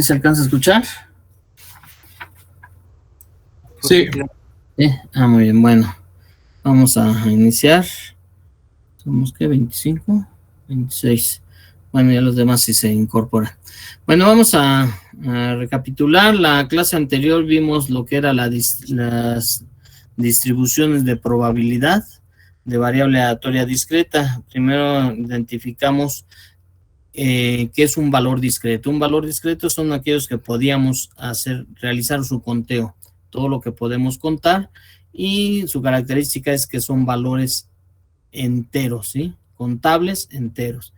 ¿Se alcanza a escuchar? Sí. Muy bien, bueno. Vamos a iniciar. ¿Somos qué? ¿25? 26. Bueno, ya los demás sí se incorporan. Bueno, vamos a recapitular. La clase anterior vimos lo que eran las distribuciones de probabilidad de variable aleatoria discreta. Primero identificamos qué es un valor discreto. Un valor discreto son aquellos que podíamos realizar su conteo, todo lo que podemos contar, y su característica es que son valores enteros, ¿sí? Contables enteros.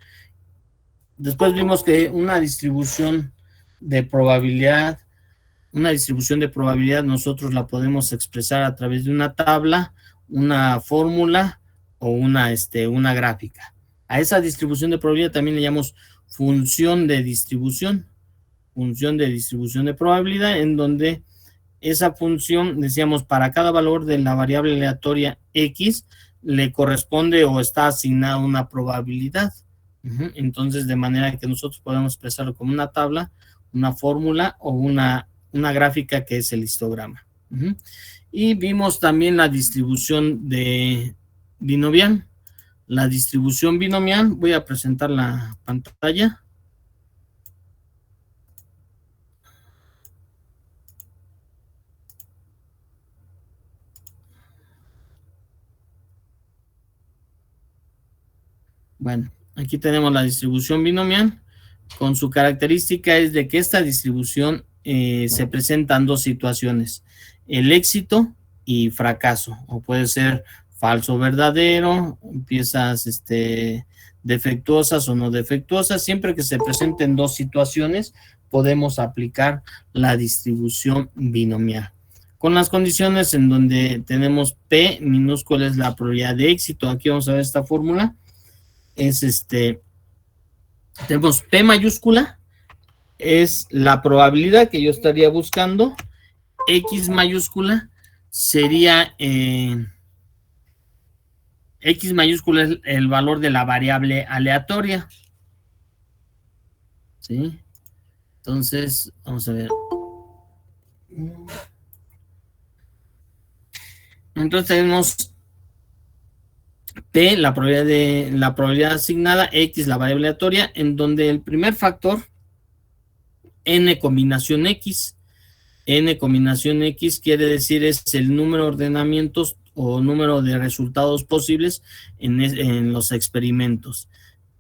Después vimos que una distribución de probabilidad nosotros la podemos expresar a través de una tabla, una fórmula o una gráfica. A esa distribución de probabilidad también le llamamos función de distribución de probabilidad, en donde esa función, decíamos, para cada valor de la variable aleatoria X le corresponde o está asignada una probabilidad. Entonces, de manera que nosotros podemos expresarlo como una tabla, una fórmula o una gráfica, que es el histograma. Y vimos también la distribución de binomial. La distribución binomial, voy a presentar la pantalla. Bueno, aquí tenemos la distribución binomial. Con su característica es de que esta distribución se presentan dos situaciones: el éxito y fracaso, o puede ser falso o verdadero, piezas defectuosas o no defectuosas. Siempre que se presenten dos situaciones, podemos aplicar la distribución binomial, con las condiciones en donde tenemos P minúscula es la probabilidad de éxito. Aquí vamos a ver esta fórmula. Tenemos P mayúscula, es la probabilidad que yo estaría buscando. X mayúscula sería X mayúscula es el valor de la variable aleatoria, ¿sí? Entonces, vamos a ver. Entonces tenemos P, la probabilidad asignada, X, la variable aleatoria, en donde el primer factor, N combinación X. N combinación X quiere decir es el número de ordenamientos o número de resultados posibles en los experimentos.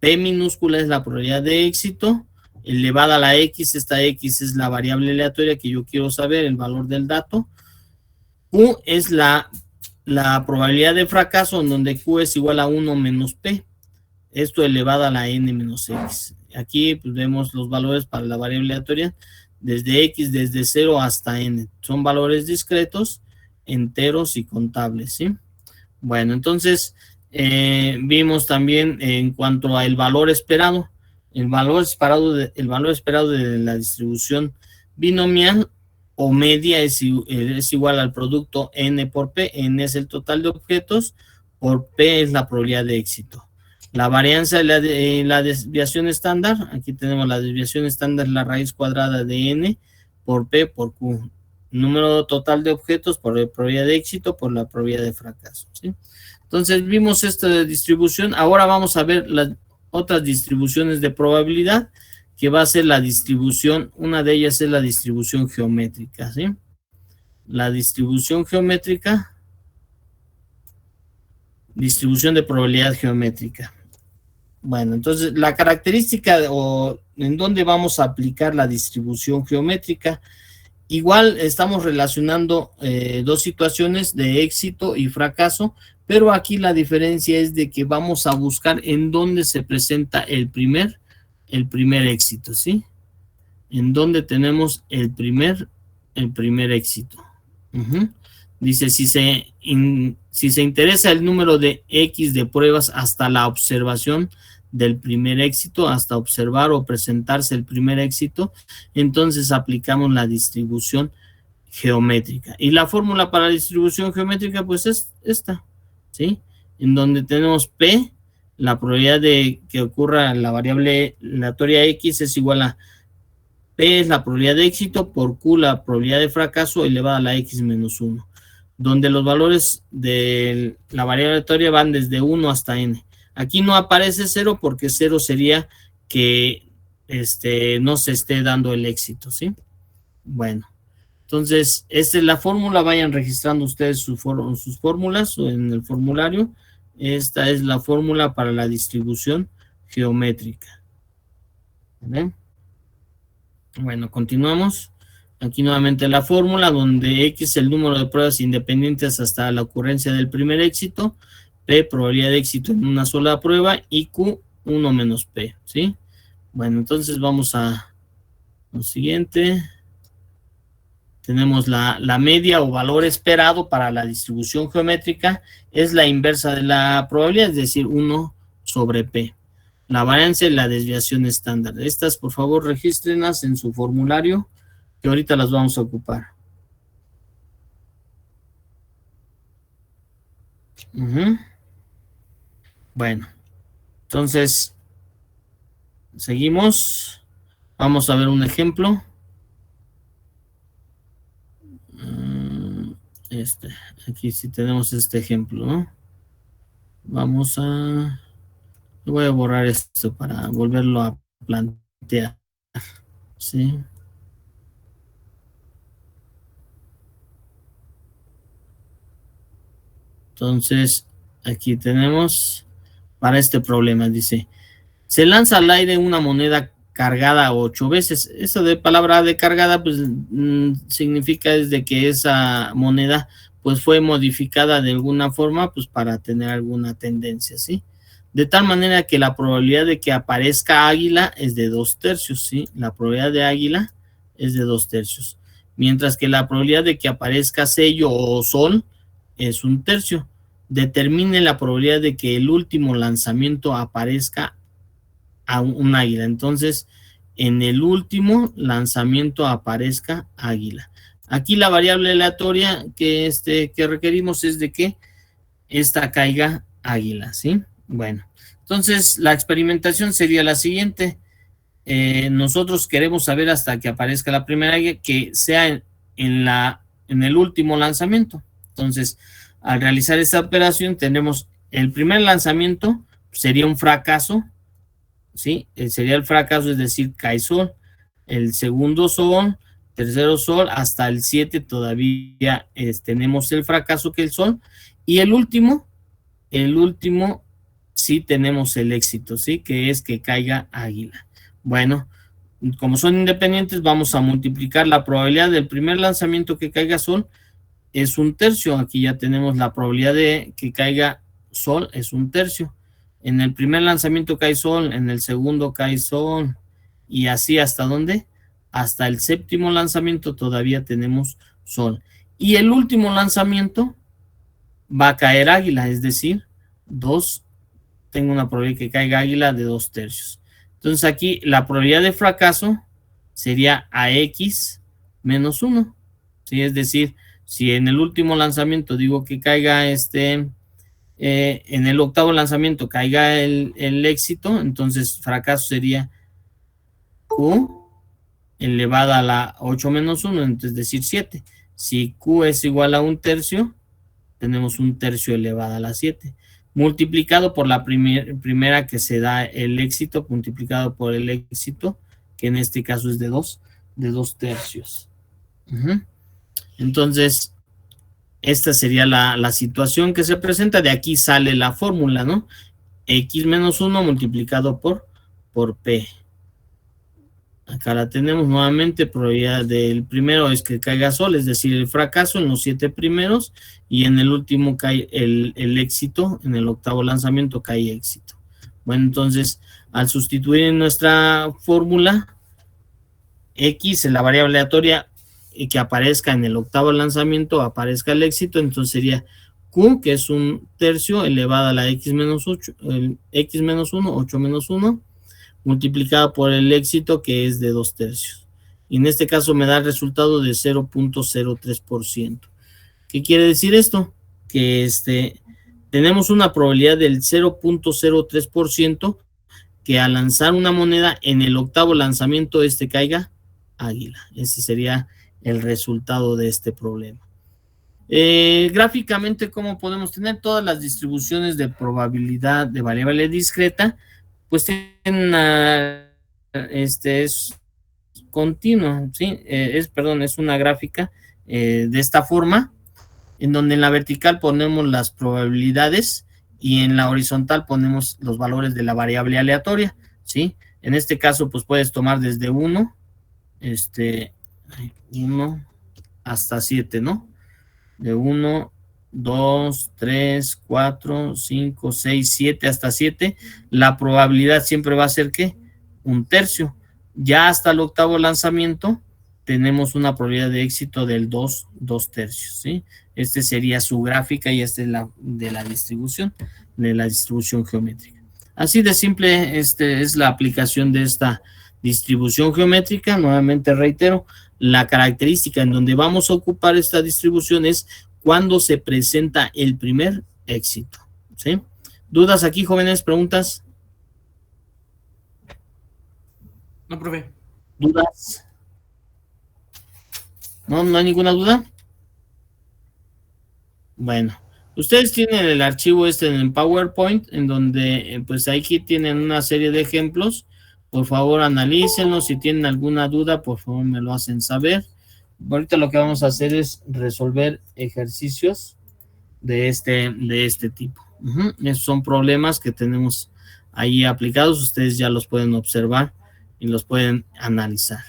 P minúscula es la probabilidad de éxito elevada a la X. Esta X es la variable aleatoria que yo quiero saber, el valor del dato. Q es la probabilidad de fracaso, en donde Q es igual a 1 menos P. Esto elevado a la N menos X. Aquí pues, vemos los valores para la variable aleatoria desde X, desde 0 hasta N. Son valores discretos, enteros y contables, ¿sí? Bueno, entonces vimos también en cuanto al valor esperado. El valor esperado de la distribución binomial o media es igual al producto N por P. N es el total de objetos, por P es la probabilidad de éxito. La varianza de la desviación estándar, aquí tenemos la desviación estándar, la raíz cuadrada de N por P por Q. Número total de objetos por la probabilidad de éxito por la probabilidad de fracaso, ¿sí? Entonces vimos esta distribución. Ahora vamos a ver las otras distribuciones de probabilidad, que va a ser la distribución, una de ellas es la distribución geométrica, ¿sí? La distribución geométrica, distribución de probabilidad geométrica. Bueno, entonces la característica o en dónde vamos a aplicar la distribución geométrica, igual estamos relacionando dos situaciones de éxito y fracaso, pero aquí la diferencia es de que vamos a buscar en dónde se presenta el primer éxito, ¿sí? En dónde tenemos el primer éxito. Dice, si se interesa el número de X de pruebas hasta la observación del primer éxito, hasta observar o presentarse el primer éxito, entonces aplicamos la distribución geométrica. Y la fórmula para la distribución geométrica, pues es esta, ¿sí? En donde tenemos P, la probabilidad de que ocurra la variable aleatoria X es igual a P es la probabilidad de éxito por Q la probabilidad de fracaso elevada a la X menos 1, donde los valores de la variable aleatoria van desde 1 hasta N. Aquí no aparece 0 porque 0 sería que no se esté dando el éxito, ¿sí? Bueno, entonces, esta es la fórmula, vayan registrando ustedes sus fórmulas en el formulario. Esta es la fórmula para la distribución geométrica. ¿Vale? Bueno, continuamos. Aquí nuevamente la fórmula donde X es el número de pruebas independientes hasta la ocurrencia del primer éxito, P probabilidad de éxito en una sola prueba y Q 1 menos P, ¿sí? Bueno, entonces vamos a lo siguiente. Tenemos la media o valor esperado para la distribución geométrica, es la inversa de la probabilidad, es decir, 1 sobre P. La varianza y la desviación estándar. Estas, por favor, regístrenlas en su formulario, que ahorita las vamos a ocupar. Bueno, entonces, seguimos. Vamos a ver un ejemplo. Aquí sí tenemos este ejemplo, ¿no? Vamos a... Voy a borrar esto para volverlo a plantear. ¿Sí? Entonces, aquí tenemos para este problema, dice, se lanza al aire una moneda cargada 8 veces. Eso de palabra de cargada, pues significa desde que esa moneda pues fue modificada de alguna forma pues para tener alguna tendencia, ¿sí? De tal manera que la probabilidad de que aparezca águila es de 2/3, ¿sí? La probabilidad de águila es de 2/3. Mientras que la probabilidad de que aparezca sello o sol es 1/3. Determine la probabilidad de que el último lanzamiento aparezca a un águila. Entonces, en el último lanzamiento aparezca águila. Aquí la variable aleatoria que requerimos es de que esta caiga águila, ¿sí? Bueno, entonces la experimentación sería la siguiente. Nosotros queremos saber hasta que aparezca la primera águila, que sea en el último lanzamiento. Entonces, al realizar esta operación, tenemos el primer lanzamiento, sería un fracaso, ¿sí? Sería el fracaso, es decir, cae sol. El segundo sol, tercero sol, hasta el 7 todavía tenemos el fracaso que el sol. Y el último sí tenemos el éxito, ¿sí? Que es que caiga águila. Bueno, como son independientes, vamos a multiplicar la probabilidad del primer lanzamiento que caiga sol, es 1/3. Aquí ya tenemos la probabilidad de que caiga sol, es 1/3. En el primer lanzamiento cae sol, en el segundo cae sol, y así hasta dónde, hasta el séptimo lanzamiento todavía tenemos sol. Y el último lanzamiento va a caer águila, es decir, tengo una probabilidad que caiga águila de 2/3. Entonces aquí la probabilidad de fracaso sería AX menos 1. ¿Sí? Es decir, si en el último lanzamiento digo que caiga en el octavo lanzamiento caiga el éxito, entonces fracaso sería Q elevada a la 8 menos 1, entonces es decir 7. Si Q es igual a 1/3, tenemos 1/3 elevada a la 7. Multiplicado por la primera que se da el éxito, multiplicado por el éxito, que en este caso es de 2/3. Entonces, esta sería la situación que se presenta. De aquí sale la fórmula, ¿no? X menos 1 multiplicado por P. Acá la tenemos nuevamente, probabilidad del primero es que caiga sol, es decir, el fracaso en los 7 primeros, y en el último cae el éxito, en el octavo lanzamiento cae éxito. Bueno, entonces, al sustituir en nuestra fórmula, X en la variable aleatoria y que aparezca en el octavo lanzamiento, aparezca el éxito, entonces sería Q, que es 1/3 elevada a la X menos 8, el X menos 1, 8 menos 1, multiplicada por el éxito, que es de 2/3. Y en este caso me da el resultado de 0.03%. ¿Qué quiere decir esto? Que tenemos una probabilidad del 0.03% que al lanzar una moneda en el octavo lanzamiento caiga águila. Ese sería el resultado de este problema. Gráficamente, ¿cómo podemos tener todas las distribuciones de probabilidad de variable discreta? Pues tienen es continuo, ¿sí? Es una gráfica de esta forma, en donde en la vertical ponemos las probabilidades y en la horizontal ponemos los valores de la variable aleatoria, ¿sí? En este caso, pues puedes tomar desde 1 hasta 7, ¿no? De 1, 2, 3, 4, 5, 6, 7 hasta 7. La probabilidad siempre va a ser, ¿qué? 1/3. Ya hasta el octavo lanzamiento tenemos una probabilidad de éxito del 2/3, ¿sí? Este sería su gráfica y esta es de la distribución geométrica. Así de simple, es la aplicación de esta distribución geométrica. Nuevamente reitero, la característica en donde vamos a ocupar esta distribución es cuando se presenta el primer éxito, ¿sí? ¿Dudas aquí, jóvenes? ¿Preguntas? No, profe. ¿Dudas? ¿No hay ninguna duda? Bueno, ustedes tienen el archivo en PowerPoint, en donde pues aquí tienen una serie de ejemplos. Por favor, analícenlo. Si tienen alguna duda, por favor me lo hacen saber. Ahorita lo que vamos a hacer es resolver ejercicios de este tipo. Esos son problemas que tenemos ahí aplicados. Ustedes ya los pueden observar y los pueden analizar.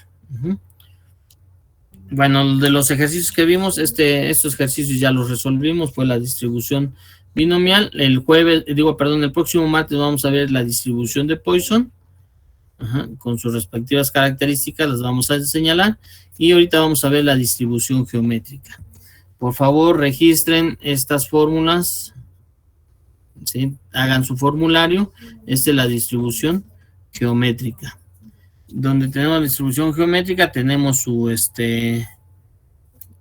Bueno, de los ejercicios que vimos, estos ejercicios ya los resolvimos, fue la distribución binomial. El próximo martes vamos a ver la distribución de Poisson, con sus respectivas características, las vamos a señalar, y ahorita vamos a ver la distribución geométrica. Por favor, registren estas fórmulas, ¿sí? Hagan su formulario. Esta es la distribución geométrica. Donde tenemos la distribución geométrica, tenemos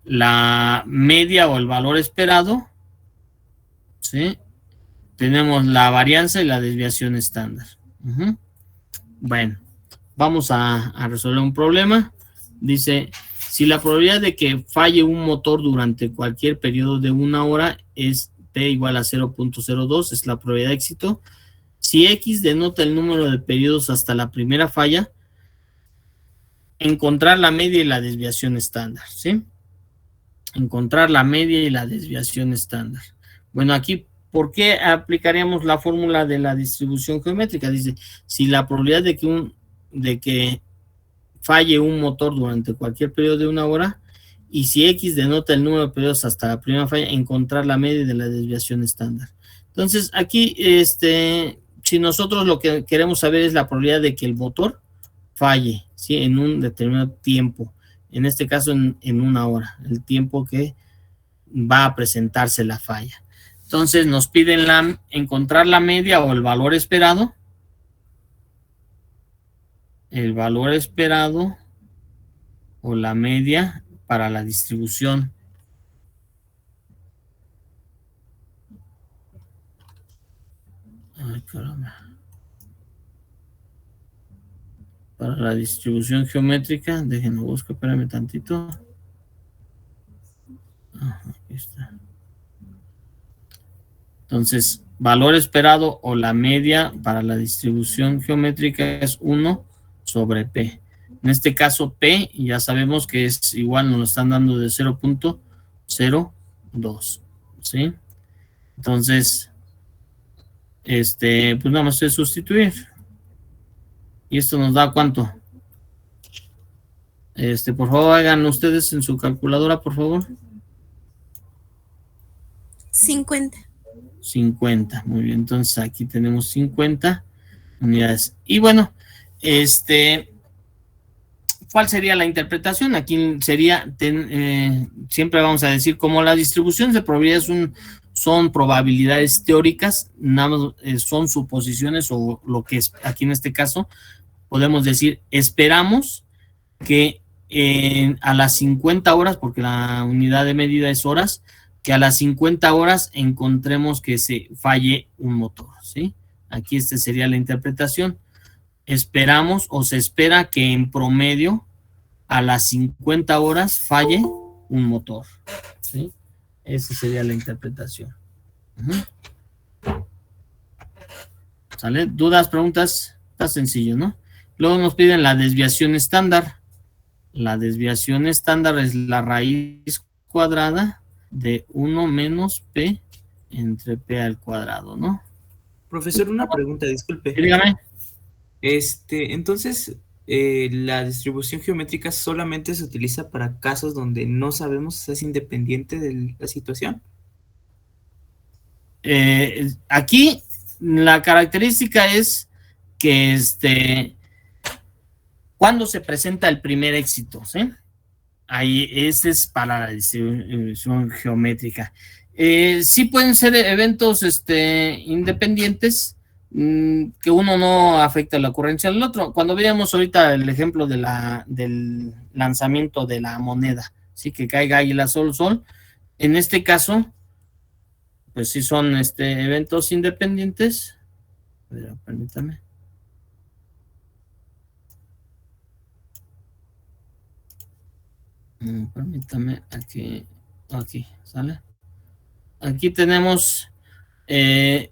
la media o el valor esperado, ¿sí? Tenemos la varianza y la desviación estándar. Bueno, vamos a resolver un problema. Dice, si la probabilidad de que falle un motor durante cualquier periodo de 1 hora es P igual a 0.02, es la probabilidad de éxito. Si X denota el número de periodos hasta la primera falla, encontrar la media y la desviación estándar, ¿sí? Encontrar la media y la desviación estándar. Bueno, aquí, ¿por qué aplicaríamos la fórmula de la distribución geométrica? Dice, si la probabilidad de que falle un motor durante cualquier periodo de 1 hora, y si X denota el número de periodos hasta la primera falla, encontrar la media de la desviación estándar. Entonces, aquí, si nosotros lo que queremos saber es la probabilidad de que el motor falle, ¿sí? En un determinado tiempo, en este caso en 1 hora, el tiempo que va a presentarse la falla. Entonces nos piden encontrar la media o el valor esperado. El valor esperado o la media para la distribución. Ay, caramba. Para la distribución geométrica, déjenme buscar, espérame tantito. Aquí está. Entonces, valor esperado o la media para la distribución geométrica es 1 sobre P. En este caso, P ya sabemos que es igual, nos lo están dando de 0.02, ¿sí? Entonces, pues nada más es sustituir. ¿Y esto nos da cuánto? Por favor, hagan ustedes en su calculadora, por favor. 50. 50, muy bien. Entonces aquí tenemos 50 unidades. Y bueno, ¿cuál sería la interpretación? Aquí sería, siempre vamos a decir, como las distribuciones de probabilidades son probabilidades teóricas, nada más son suposiciones, o lo que es aquí en este caso, podemos decir, esperamos que a las 50 horas, porque la unidad de medida es horas, que a las 50 horas encontremos que se falle un motor, ¿sí? Aquí sería la interpretación. Esperamos o se espera que en promedio a las 50 horas falle un motor, ¿sí? Esa sería la interpretación. ¿Sale? ¿Dudas, preguntas? Está sencillo, ¿no? Luego nos piden la desviación estándar. La desviación estándar es la raíz cuadrada de 1 menos P entre P al cuadrado, ¿no? Profesor, una pregunta, disculpe. Dígame. Entonces, la distribución geométrica solamente se utiliza para casos donde no sabemos si es independiente de la situación. Aquí la característica es que cuando se presenta el primer éxito, ¿sí? Ahí, ese es para la distribución geométrica. Sí pueden ser eventos independientes, que uno no afecta la ocurrencia del otro. Cuando veíamos ahorita el ejemplo del lanzamiento de la moneda, sí, que caiga águila, sol, sol, en este caso, pues sí son eventos independientes. Pero, permítame. Permítame, aquí, ¿sale? Aquí tenemos, en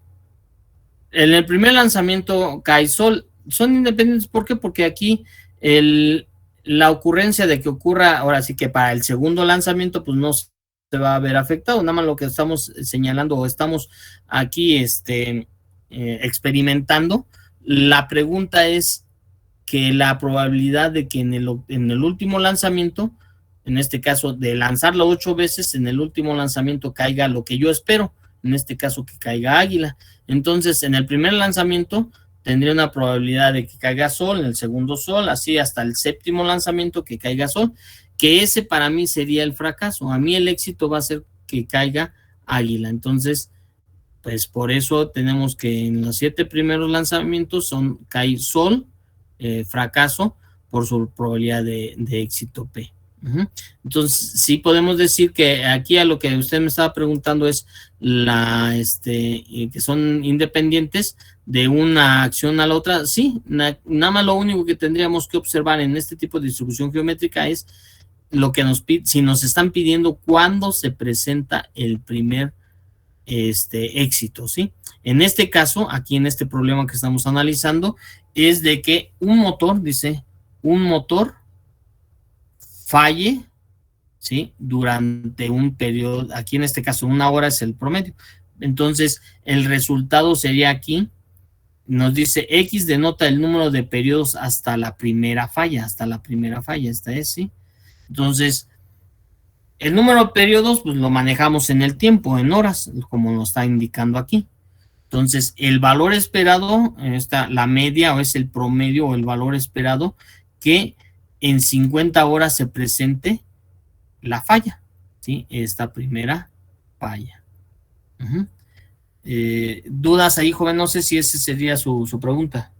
el primer lanzamiento cae sol, son independientes, ¿por qué? Porque aquí la ocurrencia de que ocurra, ahora sí que para el segundo lanzamiento, pues no se va a ver afectado, nada más lo que estamos señalando o estamos aquí experimentando. La pregunta es que la probabilidad de que en el último lanzamiento, en este caso de lanzarlo 8 veces, en el último lanzamiento caiga lo que yo espero, en este caso que caiga águila. Entonces, en el primer lanzamiento tendría una probabilidad de que caiga sol, en el segundo sol, así hasta el séptimo lanzamiento que caiga sol, que ese para mí sería el fracaso. A mí el éxito va a ser que caiga águila. Entonces, pues por eso tenemos que en los 7 primeros lanzamientos cae sol, fracaso, por su probabilidad de éxito P. Entonces, sí podemos decir que aquí a lo que usted me estaba preguntando es que son independientes de una acción a la otra. Sí, nada más lo único que tendríamos que observar en este tipo de distribución geométrica es lo que si nos están pidiendo cuándo se presenta el primer éxito, ¿sí? En este caso, aquí en este problema que estamos analizando, es de que un motor, dice, un motor falle, ¿sí? Durante un periodo, aquí en este caso 1 hora es el promedio. Entonces, el resultado sería aquí, nos dice X denota el número de periodos hasta la primera falla, esta es, ¿sí? Entonces, el número de periodos, pues lo manejamos en el tiempo, en horas, como nos está indicando aquí. Entonces, el valor esperado, la media o es el promedio o el valor esperado que en 50 horas se presente la falla, ¿sí? Esta primera falla. ¿Dudas ahí, joven? No sé si esa sería su pregunta.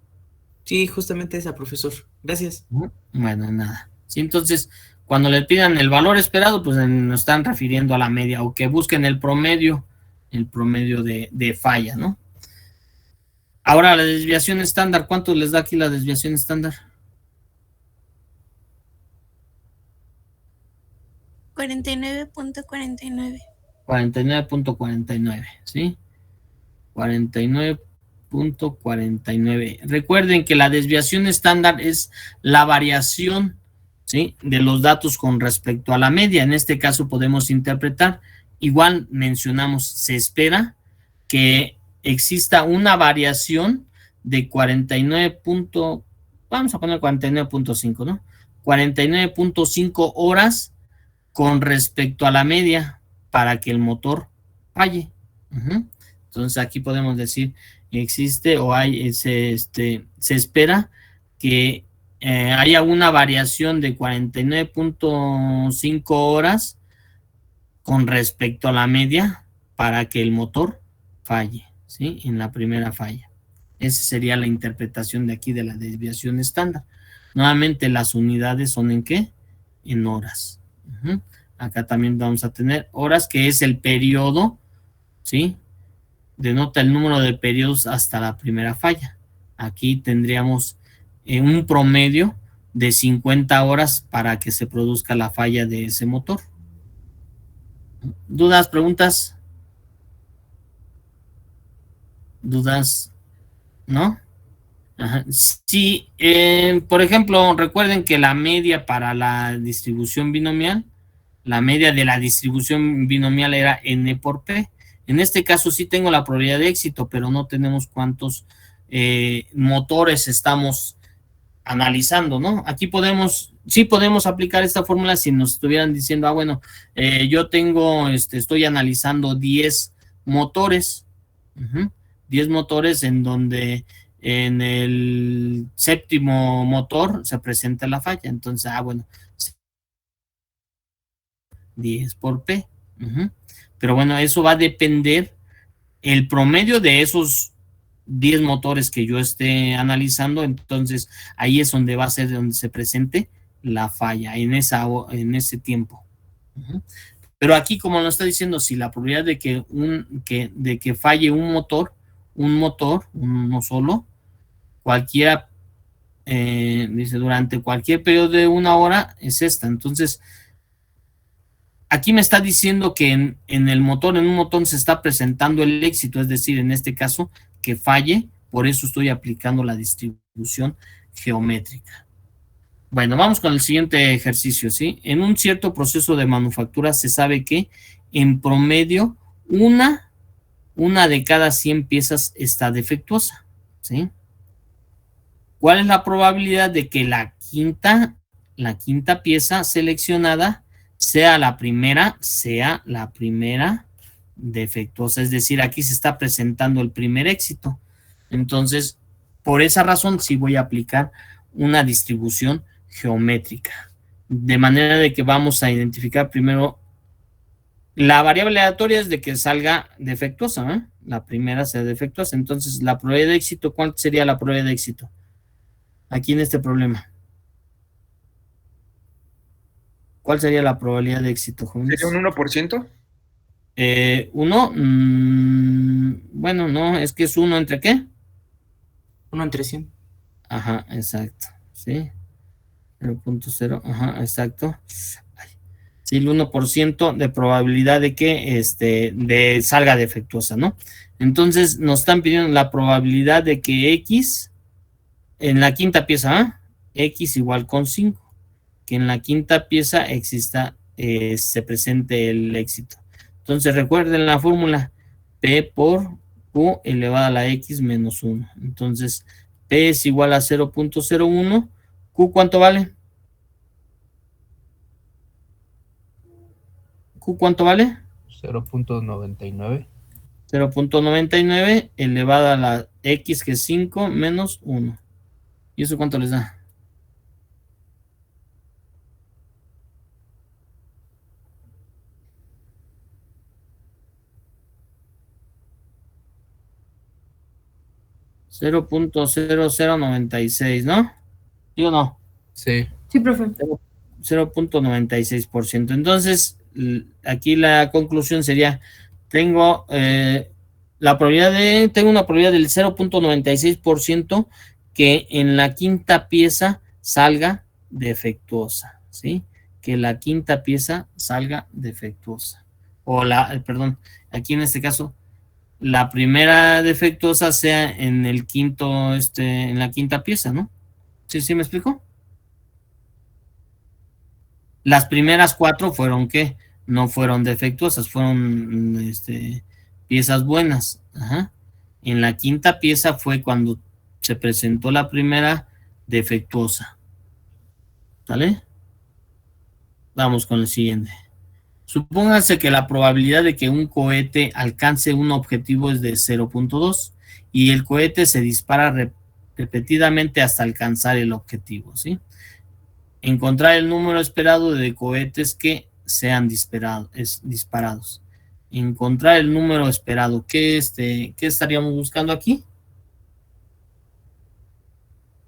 Sí, justamente esa, profesor. Gracias. Bueno, nada. Sí, entonces, cuando le pidan el valor esperado, pues nos están refiriendo a la media o que busquen el promedio de falla, ¿no? Ahora, la desviación estándar, ¿cuánto les da aquí la desviación estándar? 49.49. 49.49, ¿sí? 49.49. Recuerden que la desviación estándar es la variación, ¿sí?, de los datos con respecto a la media. En este caso podemos interpretar, igual mencionamos, se espera que exista una variación de 49. Vamos a poner 49.5, ¿no? 49.5 horas con respecto a la media para que el motor falle. Entonces aquí podemos decir existe o hay se espera que haya una variación de 49.5 horas con respecto a la media para que el motor falle, ¿sí? En la primera falla. Esa sería la interpretación de aquí de la desviación estándar. Nuevamente las unidades son ¿en qué? En horas. Acá también vamos a tener horas, que es el periodo, ¿sí? Denota el número de periodos hasta la primera falla. Aquí tendríamos un promedio de 50 horas para que se produzca la falla de ese motor. ¿Dudas, preguntas? ¿Dudas? ¿No? Ajá. Sí, por ejemplo, recuerden que la media para la distribución binomial, la media de la distribución binomial era n por p. En este caso sí tengo la probabilidad de éxito, pero no tenemos cuántos motores estamos analizando, ¿no? Aquí sí podemos aplicar esta fórmula si nos estuvieran diciendo, bueno, yo tengo, estoy analizando 10 motores, 10 motores en donde en el séptimo motor se presenta la falla, entonces, bueno, 10 por P. Pero bueno, eso va a depender el promedio de esos 10 motores que yo esté analizando, entonces ahí es donde va a ser donde se presente la falla, en ese tiempo. Pero aquí, como nos está diciendo, si la probabilidad de que falle un motor, uno solo, cualquiera, dice, durante cualquier periodo de 1 hora, es esta. Entonces, aquí me está diciendo que en un motor se está presentando el éxito, es decir, en este caso, que falle, por eso estoy aplicando la distribución geométrica. Bueno, vamos con el siguiente ejercicio, ¿sí? En un cierto proceso de manufactura se sabe que en promedio una de cada 100 piezas está defectuosa, ¿sí? ¿Cuál es la probabilidad de que la quinta pieza seleccionada sea la primera defectuosa? Es decir, aquí se está presentando el primer éxito. Entonces, por esa razón sí voy a aplicar una distribución geométrica. De manera de que vamos a identificar primero la variable aleatoria es de que salga defectuosa, ¿eh? La primera sea defectuosa. Entonces, la probabilidad de éxito, ¿cuál sería la probabilidad de éxito? Aquí en este problema. ¿Cuál sería la probabilidad de éxito, jóvenes? ¿Sería un 1%? Bueno, no, es que es 1 entre ¿qué? 1 entre 100. Ajá, exacto, sí. 0.0, ajá, exacto. Sí, el 1% de probabilidad de que salga defectuosa, ¿no? Entonces, nos están pidiendo la probabilidad de que X, en la quinta pieza, X igual con 5. Que en la quinta pieza se presente el éxito. Entonces recuerden la fórmula P por Q elevada a la X menos 1. Entonces P es igual a 0.01. ¿Q cuánto vale? ¿Q cuánto vale? 0.99. 0.99 elevada a la X, que es 5, menos 1. ¿Y eso cuánto les da? 0.0096, ¿no? ¿Sí o no? Sí. Sí, profe. 0.96%. Entonces, aquí la conclusión sería, tengo una probabilidad del 0.96% que en la quinta pieza salga defectuosa, ¿sí? Que la quinta pieza salga defectuosa. Perdón, aquí en este caso, la primera defectuosa sea en el en la quinta pieza, ¿no? ¿Sí me explico? Las primeras 4 fueron ¿qué? No fueron defectuosas, fueron piezas buenas. Ajá. En la quinta pieza fue cuando se presentó la primera defectuosa. ¿Vale? Vamos con el siguiente. Supóngase que la probabilidad de que un cohete alcance un objetivo es de 0.2 y el cohete se dispara repetidamente hasta alcanzar el objetivo, ¿sí? Encontrar el número esperado de cohetes que sean disparados. Encontrar el número esperado. ¿Qué estaríamos buscando aquí?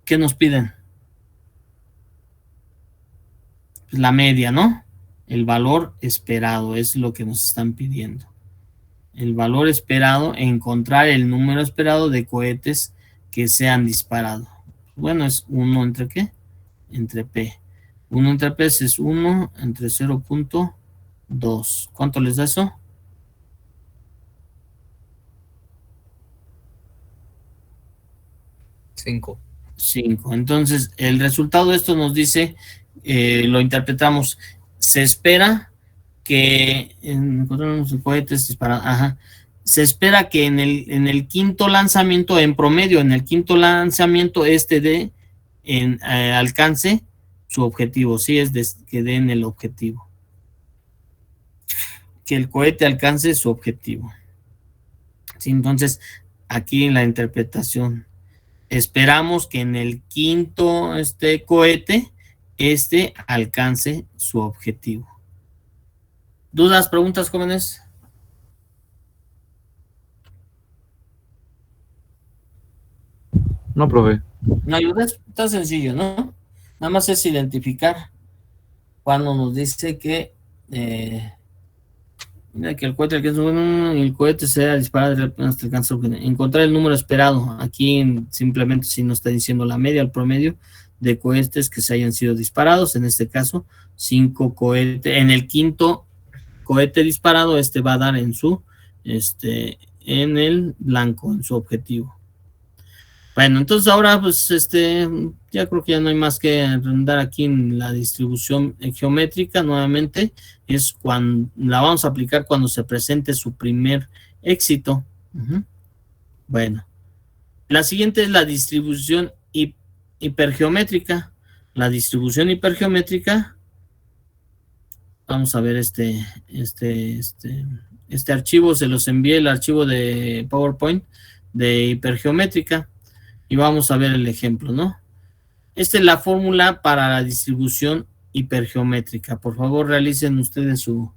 ¿Qué nos piden? Pues la media, ¿no? El valor esperado es lo que nos están pidiendo. El valor esperado, encontrar el número esperado de cohetes que sean disparados. Bueno, es 1 entre ¿qué? entre P. 1 entre P es 1 entre 0.2. ¿Cuánto les da eso? 5. 5. Entonces, el resultado de esto nos dice, lo interpretamos, se espera que encontramos cohetes disparados. Ajá. Se espera que en el quinto lanzamiento, en promedio, en el quinto lanzamiento, alcance su objetivo. Sí, que den el objetivo. Que el cohete alcance su objetivo. Sí, entonces, aquí en la interpretación, esperamos que en el quinto cohete, alcance su objetivo. ¿Dudas, preguntas, jóvenes? No, profe. ¿No ayudas? Está sencillo, ¿no? Nada más es identificar cuando nos dice que mira que el cohete sea disparado hasta alcanzar encontrar el número esperado. Aquí simplemente si nos está diciendo la media, el promedio de cohetes que se hayan sido disparados. En este caso, 5 cohetes. En el quinto cohete disparado, va a dar en el blanco, en su objetivo. Bueno, entonces ahora pues ya creo que ya no hay más que andar aquí en la distribución geométrica. Nuevamente es cuando la vamos a aplicar cuando se presente su primer éxito. Bueno, la siguiente es la distribución hipergeométrica. La distribución hipergeométrica, vamos a ver este archivo, se los envié, el archivo de PowerPoint de hipergeométrica. Y vamos a ver el ejemplo, ¿no? Esta es la fórmula para la distribución hipergeométrica. Por favor, realicen ustedes su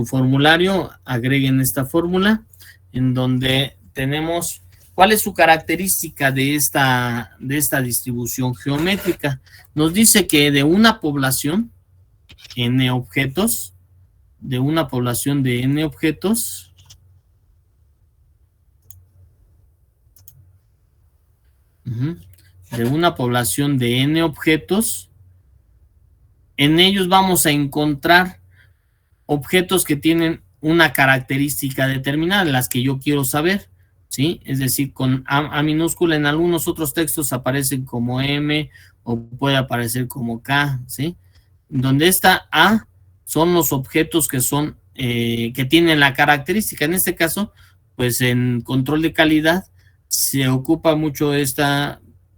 formulario, agreguen esta fórmula, en donde tenemos cuál es su característica de esta distribución geométrica. Nos dice que de una población, n objetos, de una población de n objetos, de una población de n objetos, en ellos vamos a encontrar objetos que tienen una característica determinada, las que yo quiero saber, ¿sí? Es decir, con A minúscula, en algunos otros textos aparecen como M o puede aparecer como K, ¿sí? Donde esta A son los objetos que son, que tienen la característica. En este caso, pues en control de calidad se ocupa mucho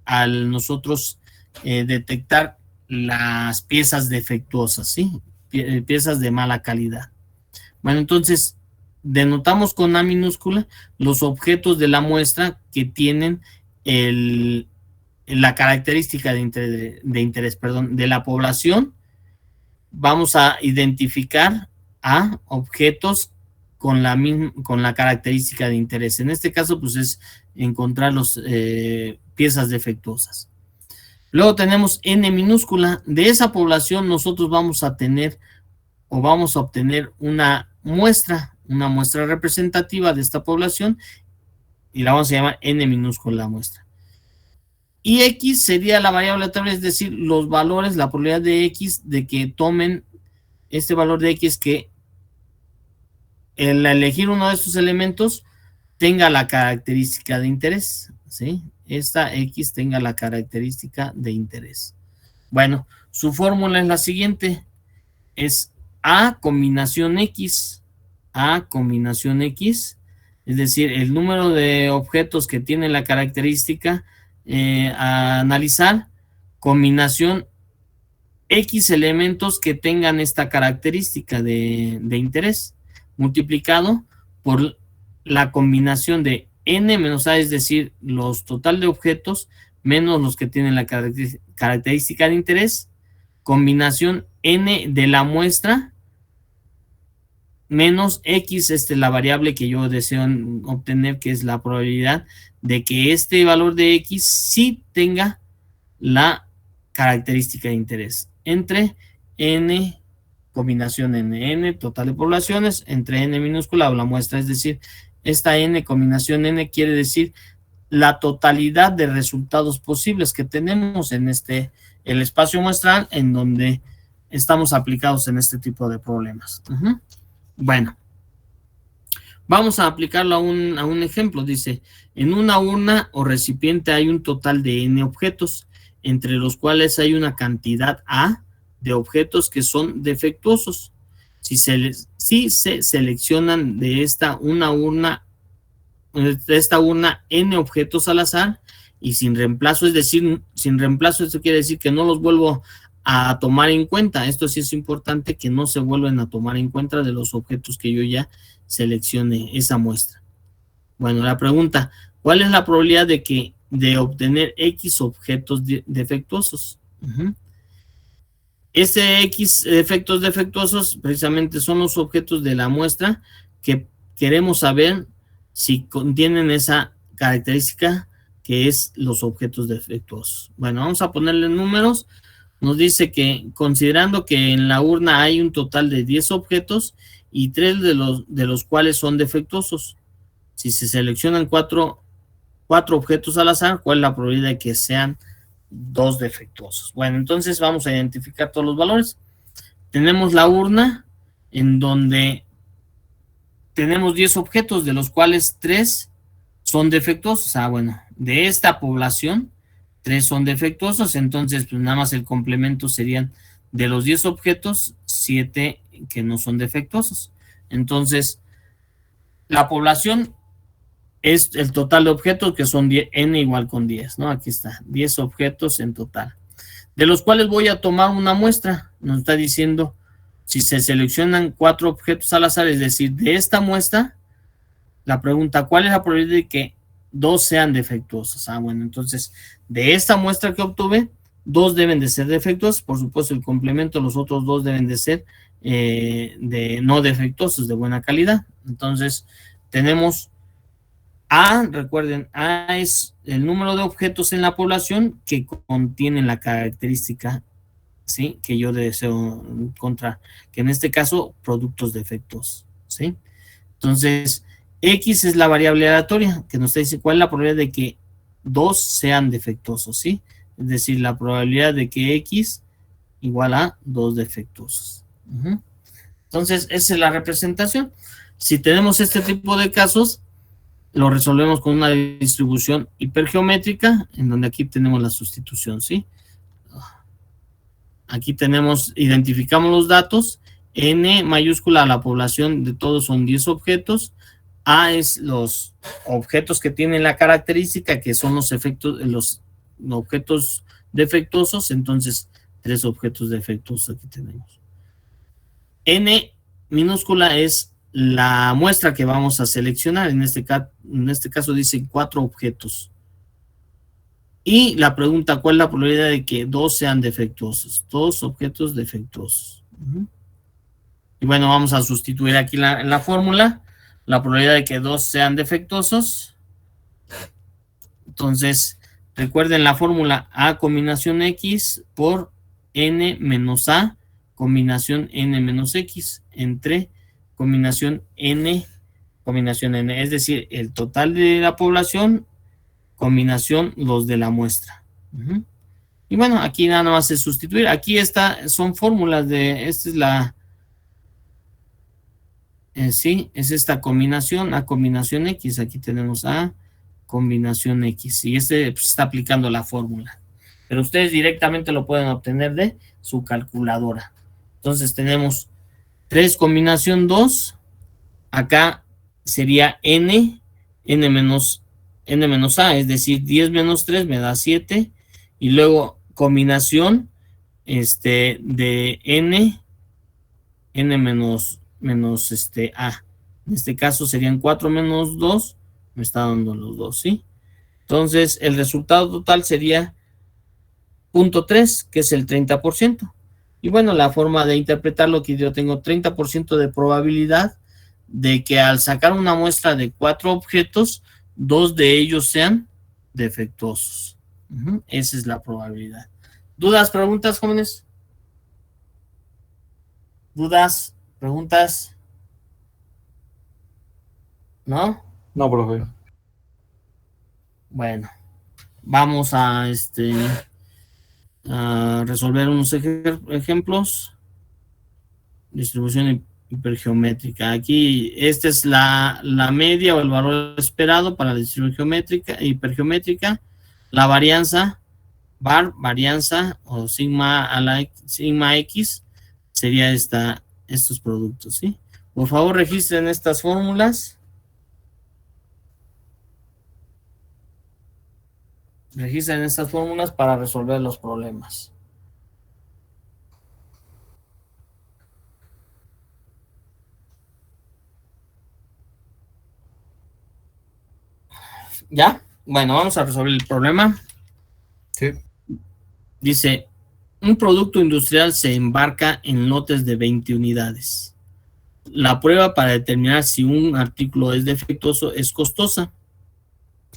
al nosotros detectar las piezas defectuosas, ¿sí? Piezas de mala calidad. Bueno, entonces denotamos con A minúscula los objetos de la muestra que tienen la característica de interés, de la población. Vamos a identificar a objetos con la característica de interés. En este caso, pues es encontrar piezas defectuosas. Luego tenemos n minúscula. De esa población nosotros vamos a tener o vamos a obtener una muestra representativa de esta población y la vamos a llamar n minúscula la muestra. Y x sería la variable aleatoria, es decir, los valores, la probabilidad de x de que tomen este valor de x que al elegir uno de estos elementos tenga la característica de interés, ¿sí? Esta x tenga la característica de interés. Bueno, su fórmula es la siguiente, es A combinación x, es decir, el número de objetos que tienen la característica a analizar, combinación x elementos que tengan esta característica de interés, multiplicado por la combinación de n menos a, es decir, los total de objetos menos los que tienen la característica de interés, combinación n de la muestra menos x, la variable que yo deseo obtener, que es la probabilidad de que este valor de x sí tenga la característica de interés, entre n, combinación n, total de poblaciones, entre n minúscula o la muestra, es decir, esta n, combinación n, quiere decir la totalidad de resultados posibles que tenemos en el espacio muestral en donde estamos aplicados en este tipo de problemas. Bueno, vamos a aplicarlo a un ejemplo. Dice, en una urna o recipiente hay un total de n objetos, entre los cuales hay una cantidad A de objetos que son defectuosos. Si se seleccionan de esta urna n objetos al azar y sin reemplazo, es decir, sin reemplazo, esto quiere decir que no los vuelvo a tomar en cuenta. Esto sí es importante, que no se vuelven a tomar en cuenta de los objetos que yo ya seleccione esa muestra. Bueno, la pregunta, ¿cuál es la probabilidad de obtener X objetos defectuosos? Ese X efectos defectuosos precisamente son los objetos de la muestra que queremos saber si contienen esa característica que es los objetos defectuosos. Bueno, vamos a ponerle números. Nos dice que considerando que en la urna hay un total de 10 objetos y 3 de los cuales son defectuosos. Si se seleccionan 4 objetos al azar, ¿cuál es la probabilidad de que sean 2 defectuosos? Bueno, entonces vamos a identificar todos los valores. Tenemos la urna en donde tenemos 10 objetos, de los cuales 3 son defectuosos. Bueno, de esta población, 3 son defectuosos, entonces pues nada más el complemento serían de los 10 objetos, 7 que no son defectuosos. Entonces, la población es el total de objetos, que son n igual con 10, ¿no? Aquí está, 10 objetos en total, de los cuales voy a tomar una muestra. Nos está diciendo, si se seleccionan 4 objetos al azar, es decir, de esta muestra, la pregunta, ¿cuál es la probabilidad de que 2 sean defectuosos? Bueno, entonces, de esta muestra que obtuve, 2 deben de ser defectuosos, por supuesto el complemento, los otros 2 deben de ser de no defectuosos, de buena calidad. Entonces, tenemos A, recuerden, A es el número de objetos en la población que contienen la característica, ¿sí?, que yo deseo encontrar, que en este caso, productos defectuosos, ¿sí? Entonces, X es la variable aleatoria, que nos dice cuál es la probabilidad de que 2 sean defectuosos, ¿sí? Es decir, la probabilidad de que X igual a 2 defectuosos. Entonces, esa es la representación. Si tenemos este tipo de casos, lo resolvemos con una distribución hipergeométrica, en donde aquí tenemos la sustitución, ¿sí? Aquí tenemos, identificamos los datos, N mayúscula, la población de todos son 10 objetos, A es los objetos que tienen la característica, que son los objetos defectuosos, entonces 3 objetos defectuosos aquí tenemos. N minúscula es la muestra que vamos a seleccionar, en este caso dice 4 objetos. Y la pregunta, ¿cuál es la probabilidad de que 2 sean defectuosos? 2 objetos defectuosos. Y bueno, vamos a sustituir aquí en la fórmula la probabilidad de que 2 sean defectuosos. Entonces, recuerden la fórmula A combinación X por N menos A combinación N menos X entre combinación N, es decir, el total de la población, combinación los de la muestra. Y bueno, aquí nada más es sustituir. Aquí son fórmulas esta es la, sí, es esta combinación, A combinación X, aquí tenemos A combinación X, y pues, está aplicando la fórmula. Pero ustedes directamente lo pueden obtener de su calculadora. Entonces tenemos 3 combinación 2, acá sería N menos A, es decir, 10 menos 3 me da 7, y luego combinación de N menos A. En este caso serían 4 menos 2, me está dando los 2, ¿sí? Entonces, el resultado total sería 0.3, que es el 30%. Y bueno, la forma de interpretarlo, que yo tengo 30% de probabilidad de que al sacar una muestra de 4 objetos, 2 de ellos sean defectuosos. Esa es la probabilidad. ¿Dudas, preguntas, jóvenes? ¿Dudas, preguntas? ¿No? No, profe. Bueno, vamos a resolver unos ejemplos. Distribución hipergeométrica. Aquí, esta es la media o el valor esperado para la distribución geométrica, hipergeométrica. La varianza, varianza o sigma sigma X sería estos productos, ¿sí? Por favor, registren estas fórmulas. Registren estas fórmulas para resolver los problemas. ¿Ya? Bueno, vamos a resolver el problema. Sí. Dice, un producto industrial se embarca en lotes de 20 unidades. La prueba para determinar si un artículo es defectuoso es costosa.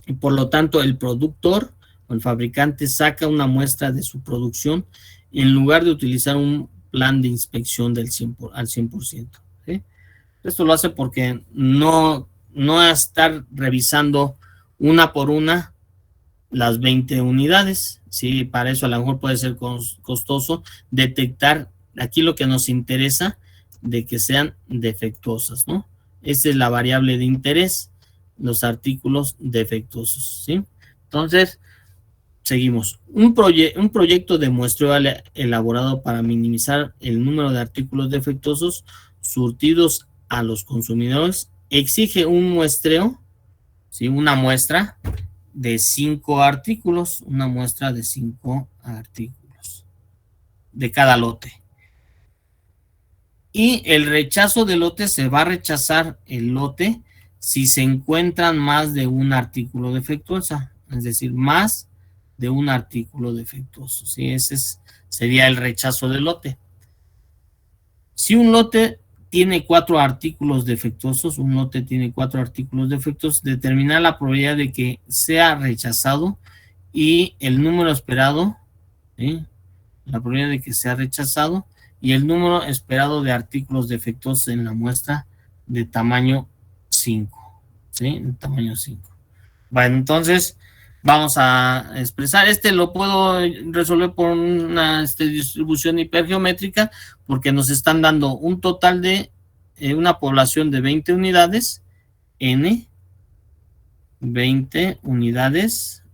Y por lo tanto, el productor o el fabricante saca una muestra de su producción en lugar de utilizar un plan de inspección al 100%. ¿Sí? Esto lo hace porque no estar revisando una por una las 20 unidades. Sí, para eso a lo mejor puede ser costoso detectar aquí lo que nos interesa de que sean defectuosas, ¿no? Esta es la variable de interés, los artículos defectuosos, ¿sí? Entonces, seguimos. Un proyecto de muestreo elaborado para minimizar el número de artículos defectuosos surtidos a los consumidores exige un muestreo, ¿sí? Una muestra de 5 artículos, una muestra de 5 artículos de cada lote. Y el rechazo de lote, se va a rechazar el lote si se encuentran más de un artículo defectuoso, es decir, más de un artículo defectuoso, ¿sí? Ese sería el rechazo del lote. Si un lote tiene 4 artículos defectuosos, determinar la probabilidad de que sea rechazado y el número esperado, ¿sí? La probabilidad de que sea rechazado y el número esperado de artículos defectuosos en la muestra de tamaño 5, ¿sí? De tamaño 5. Bueno, entonces vamos a expresar, lo puedo resolver por una distribución hipergeométrica porque nos están dando un total de una población de 20 unidades, n, 20 unidades.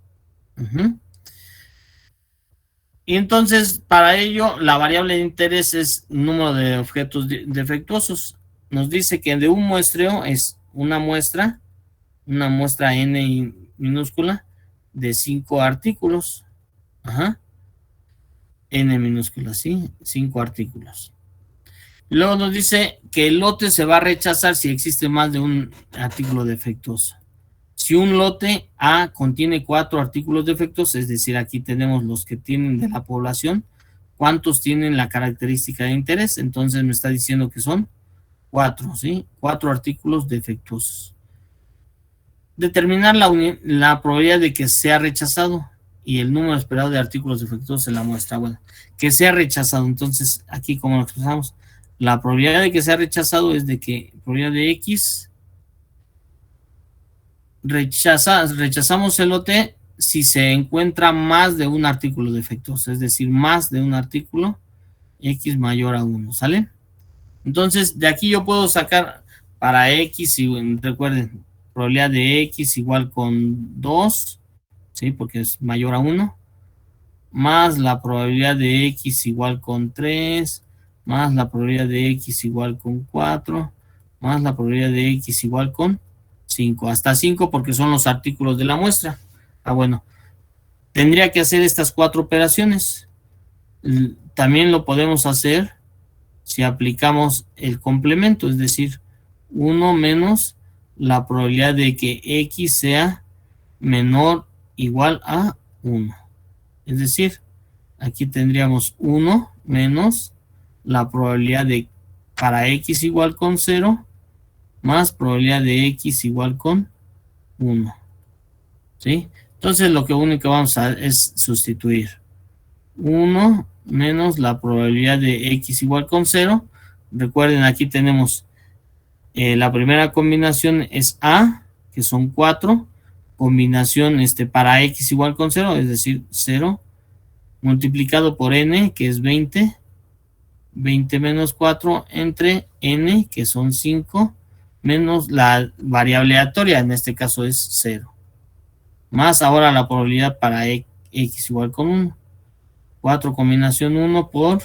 Y entonces, para ello, la variable de interés es número de objetos defectuosos. Nos dice que de un muestreo es una muestra n minúscula de 5 artículos. N minúscula, ¿sí? 5 artículos. Luego nos dice que el lote se va a rechazar si existe más de un artículo defectuoso. Si un lote A contiene 4 artículos defectuosos, es decir, aquí tenemos los que tienen de la población, ¿cuántos tienen la característica de interés? Entonces me está diciendo que son 4, ¿sí? 4 artículos defectuosos. Determinar la probabilidad de que sea rechazado y el número esperado de artículos defectuosos en la muestra. Bueno, que sea rechazado. Entonces, aquí como lo expresamos, la probabilidad de que sea rechazado es de que probabilidad de X, rechazamos el lote si se encuentra más de un artículo defectuoso, es decir, más de un artículo, X mayor a 1, ¿sale? Entonces, de aquí yo puedo sacar para X, y recuerden, probabilidad de X igual con 2, ¿sí? Porque es mayor a 1, más la probabilidad de X igual con 3, más la probabilidad de X igual con 4, más la probabilidad de X igual con 5, hasta 5 porque son los artículos de la muestra. Bueno, tendría que hacer estas 4 operaciones. También lo podemos hacer si aplicamos el complemento, es decir, 1 menos la probabilidad de que X sea menor o igual a 1. Es decir, aquí tendríamos 1 menos la probabilidad de para X igual con 0 más probabilidad de X igual con 1. ¿Sí? Entonces lo único que vamos a hacer es sustituir 1 menos la probabilidad de X igual con 0. Recuerden, aquí tenemos la primera combinación es A, que son 4. Combinación para X igual con 0, es decir, 0 multiplicado por n, que es 20, 20 menos 4 entre n, que son 5, menos la variable aleatoria, en este caso es 0. Más ahora la probabilidad para x igual con 1. 4 combinación 1 por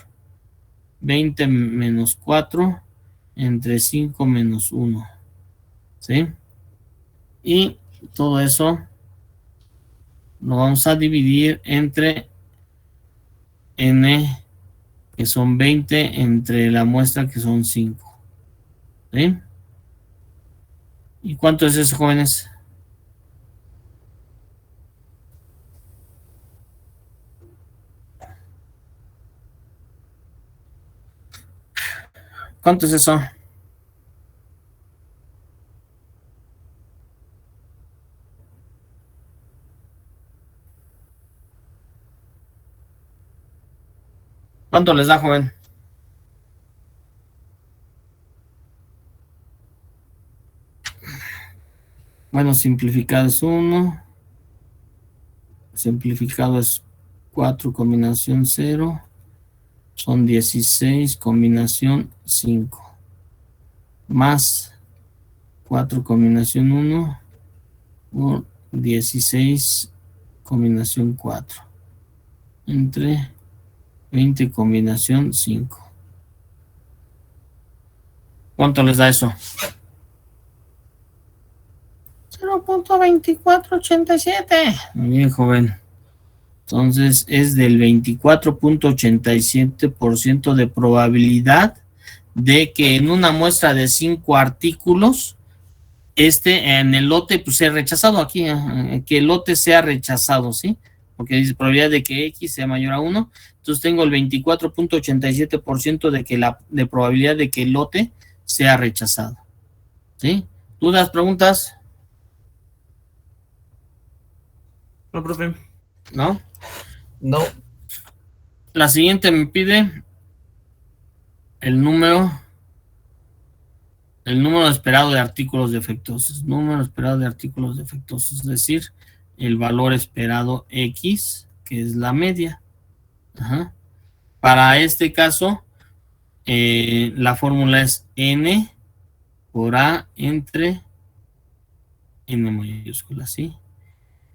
20 menos 4 entre 5 menos 1. ¿Sí? Y todo eso lo vamos a dividir entre n, que son 20, entre la muestra, que son 5. ¿Sí? ¿Y cuánto es eso, jóvenes? ¿Cuánto es eso? ¿Cuánto les da, joven? Bueno, simplificado es 1. Simplificado es 4 combinación 0. Son 16 combinación 5. Más 4 combinación 1 por 16 combinación 4. Entre 20 combinación 5. ¿Cuánto les da eso? 0.2487. Muy bien, joven. Entonces es del 24.87% de probabilidad de que en una muestra de 5 artículos, en el lote pues sea rechazado aquí, que el lote sea rechazado, ¿sí? Porque dice probabilidad de que X sea mayor a 1. Entonces tengo el 24.87% de probabilidad de que el lote sea rechazado. ¿Sí? ¿Dudas, preguntas? No, profe. ¿No? No. La siguiente me pide el número esperado de artículos defectuosos. Número esperado de artículos defectuosos, es decir, el valor esperado X, que es la media. Ajá. Para este caso, la fórmula es N por A entre N mayúscula, ¿sí?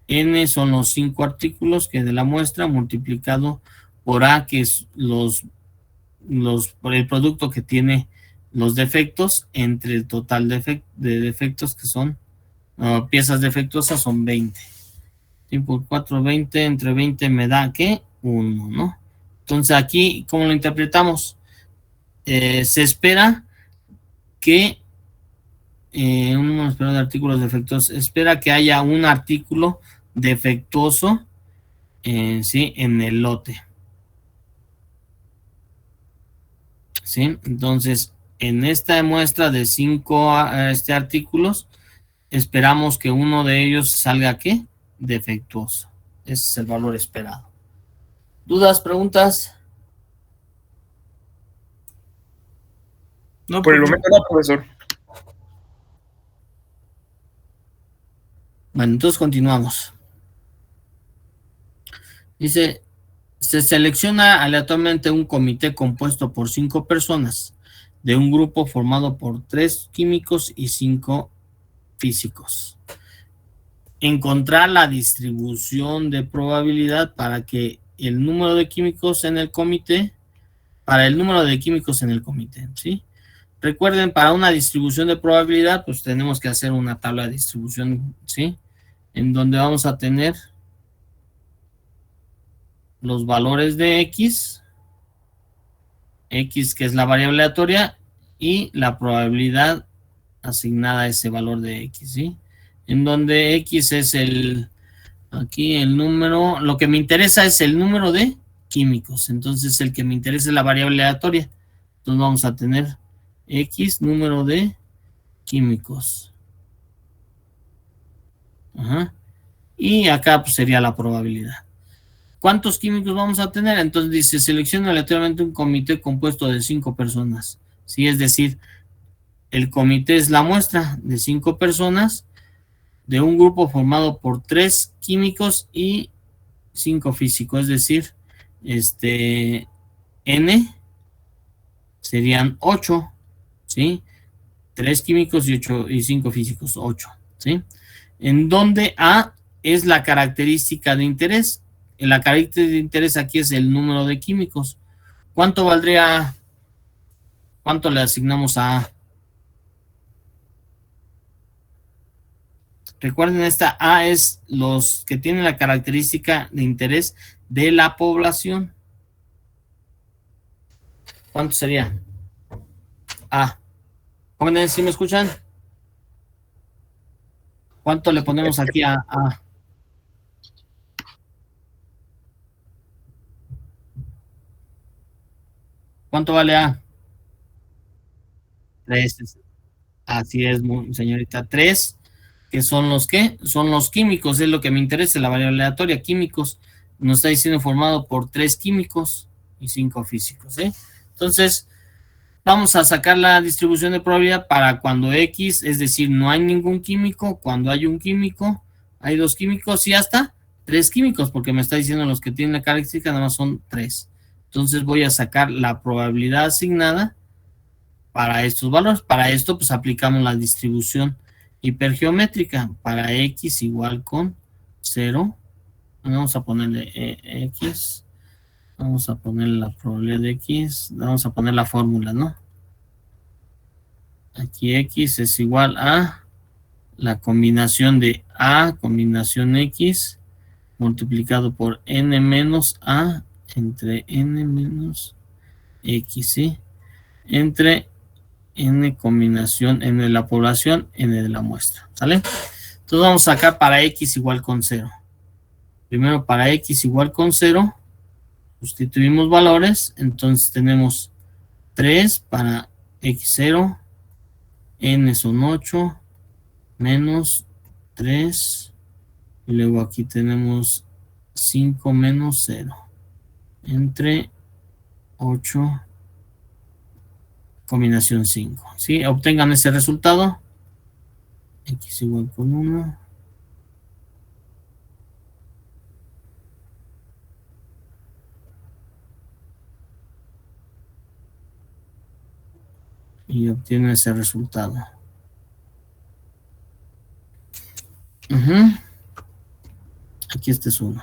N son los 5 artículos que de la muestra, multiplicado por A, que es por el producto que tiene los defectos, entre el total de defectos, que son piezas defectuosas, son 20. 5 por 4, 20, entre 20 me da, ¿qué? 1, ¿no? Entonces aquí, ¿cómo lo interpretamos? Se espera que un número esperado de artículos defectuosos, espera que haya un artículo defectuoso, ¿sí? En el lote. ¿Sí? Entonces, en esta muestra de 5 artículos, esperamos que uno de ellos salga, ¿qué? Defectuoso. Ese es el valor esperado. ¿Dudas, preguntas? No, Por el profe. momento no, profesor. Bueno, entonces continuamos. Dice, se selecciona aleatoriamente un comité compuesto por 5 personas de un grupo formado por 3 químicos y 5 físicos. Encontrar la distribución de probabilidad para que el número de químicos en el comité, ¿sí? Recuerden, para una distribución de probabilidad, pues tenemos que hacer una tabla de distribución, ¿sí? En donde vamos a tener los valores de X que es la variable aleatoria, y la probabilidad asignada a ese valor de X, ¿sí? En donde X es aquí el número, lo que me interesa es el número de químicos, entonces el que me interesa es la variable aleatoria. Entonces vamos a tener X, número de químicos. Ajá. Y acá pues sería la probabilidad. ¿Cuántos químicos vamos a tener? Entonces dice, selecciona aleatoriamente un comité compuesto de 5 personas. ¿Sí? Es decir, el comité es la muestra de 5 personas de un grupo formado por 3 químicos y 5 físicos. Es decir, N serían 8, ¿sí? 3 químicos y 5 físicos, 8, ¿sí? En donde A es la característica de interés. La característica de interés aquí es el número de químicos. ¿Cuánto valdría A? ¿Cuánto le asignamos a A? Recuerden, esta A es los que tienen la característica de interés de la población. ¿Cuánto sería? A. Jóvenes, ¿sí me escuchan? ¿Cuánto le ponemos aquí a A? ¿Cuánto vale A? 3. Así es, señorita. 3, que son los que son los químicos, es lo que me interesa, la variable aleatoria, químicos. Nos está diciendo formado por 3 químicos y 5 físicos, ¿eh? Entonces, vamos a sacar la distribución de probabilidad para cuando X, es decir, no hay ningún químico, cuando hay un químico, hay 2 químicos y hasta 3 químicos, porque me está diciendo los que tienen la característica nada más son 3. Entonces voy a sacar la probabilidad asignada para estos valores. Para esto, pues aplicamos la distribución hipergeométrica para X igual con 0. Vamos a ponerle X. Vamos a poner la probabilidad de X. Vamos a poner la fórmula, ¿no? Aquí X es igual a la combinación de A, combinación X, multiplicado por N menos A entre N menos X, ¿sí? Entre N combinación N de la población, N de la muestra, ¿sale? Entonces vamos a sacar para X igual con 0. Primero para X igual con 0, sustituimos valores, entonces tenemos 3 para X0, N son 8, menos 3, y luego aquí tenemos 5 menos 0, entre 8, combinación 5, ¿sí? Obtengan ese resultado, X igual con 1, y obtienen ese resultado. Aquí este es 1.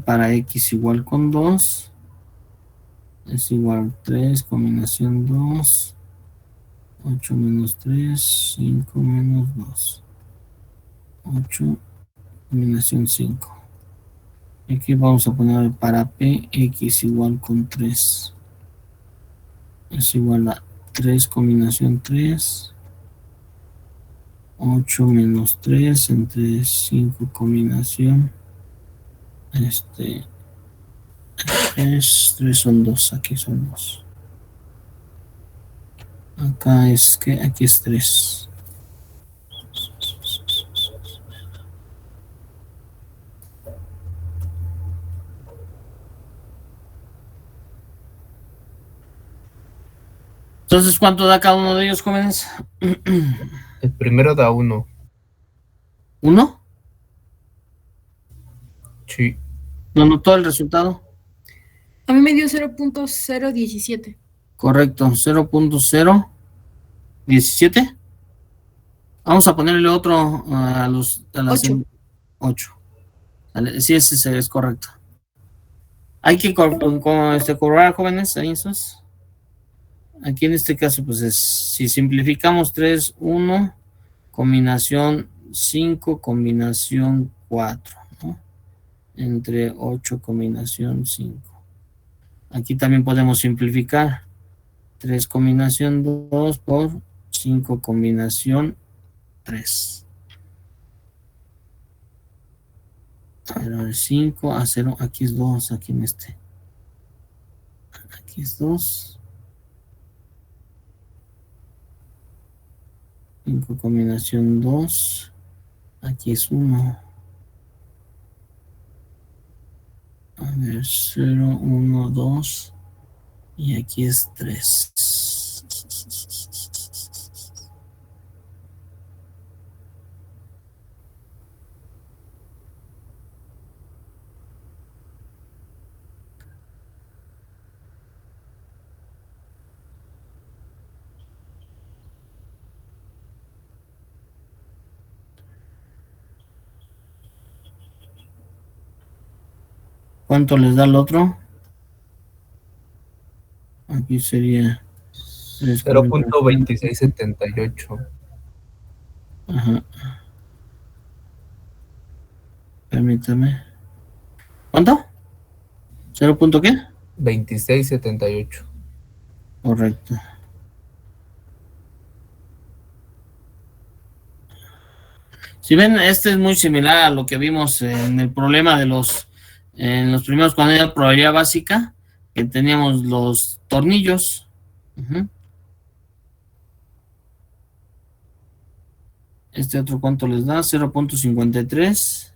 Para X igual con 2 es igual a 3, combinación 2, 8 menos 3, 5 menos 2, 8, combinación 5. Aquí vamos a poner para P, X igual con 3. Es igual a 3, combinación 3, 8 menos 3 entre 5, combinación. 3 son 2, aquí son 2. Acá es que, aquí es 3. Entonces, ¿cuánto da cada uno de ellos, jóvenes? El primero da 1. ¿1? Sí. ¿No notó el resultado? A mí me dio 0.017. Correcto, 0.017. Vamos a ponerle otro a las 8. Sí, ese es correcto. Hay que corroborar, jóvenes, ahí esos. Aquí en este caso, pues si simplificamos 3, 1, combinación 5, combinación 4, ¿no? Entre 8, combinación 5. Aquí también podemos simplificar 3, combinación 2 por 5, combinación 3. A ver, 5 a 0, aquí es 2, aquí en este. Aquí es 2. 5, combinación 2. Aquí es 1. ver, 0, 1, 2 y aquí es 3. ¿Cuánto les da el otro? Aquí sería 0.2678. Ajá. Permítame. ¿Cuánto? ¿0 punto qué? 2678. Correcto. Si ven, este es muy similar a lo que vimos en el problema en los primeros cuando era probabilidad básica, que teníamos los tornillos. Este otro, ¿cuánto les da? 0.53.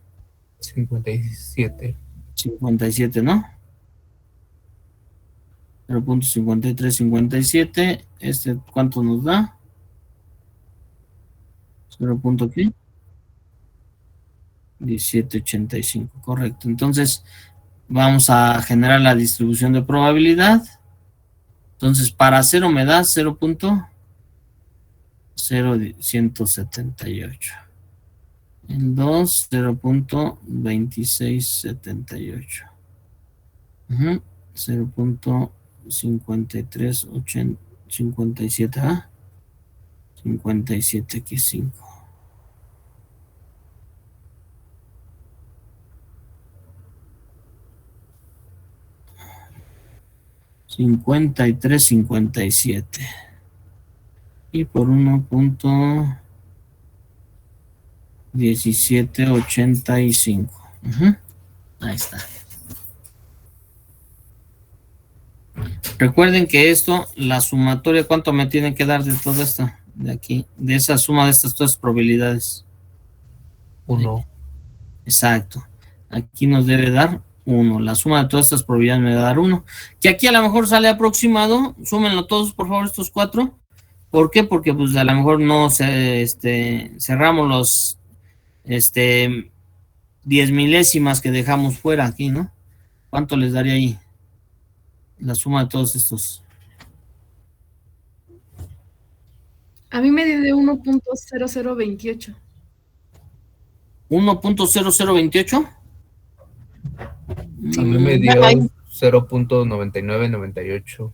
57. 57, ¿no? 0.53, 57. Este, ¿cuánto nos da? 0. ¿Qué? 1785, correcto. Entonces, vamos a generar la distribución de probabilidad. Entonces, para 0 me da 0.0178. El 2, 0.2678. 0.5357, ¿ah? 57 aquí 5. $53.57 y por 1.1785. Ahí está. Recuerden que esto, la sumatoria, ¿cuánto me tiene que dar de todo esto? De aquí, de esa suma de estas dos probabilidades. 1. Exacto. Aquí nos debe dar 1. La suma de todas estas probabilidades me va a dar 1. Que aquí a lo mejor sale aproximado. Súmenlo todos, por favor, estos 4. ¿Por qué? Porque pues a lo mejor no cerramos los 10 milésimas que dejamos fuera aquí, ¿no? ¿Cuánto les daría ahí? La suma de todos estos. A mí me dio de 1.0028. 1.0028. A mí me dio 0.9998.